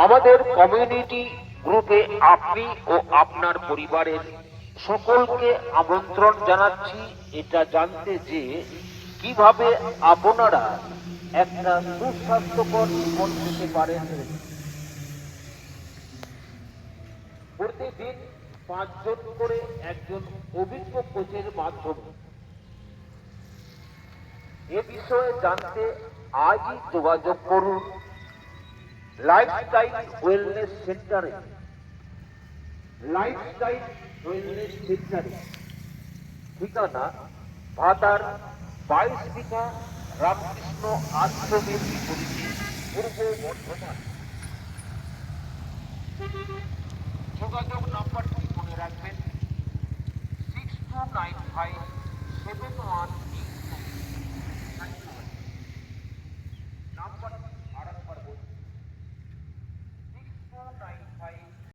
আমাদের কমিউনিটি গ্রুপে আপনি ও আপনার পরিবারের সকলকে আমন্ত্রণ জানাচ্ছি এটা জানতে যে কিভাবে আপনারা একটা সুস্বাস্থ্যকর জীবন পেতে পারেন। প্রতিদিন 5 জন করে একজন অভিজ্ঞ কোচের মাধ্যমে এ বিষয়ে জানতে আজই যোগাযোগ করুন লাইফস্টাইল ওয়েলনেস সেন্টারে। লাইফস্টাইল ওয়েলনেস সেন্টারে ঠিকানা ভাতার 22 বিঘা রামকৃষ্ণ আশ্রমের বিপরীতে, পূর্ব বর্ধমান। যোগাযোগ নাম্বারটি মনে রাখবেন 629571 নাম্বার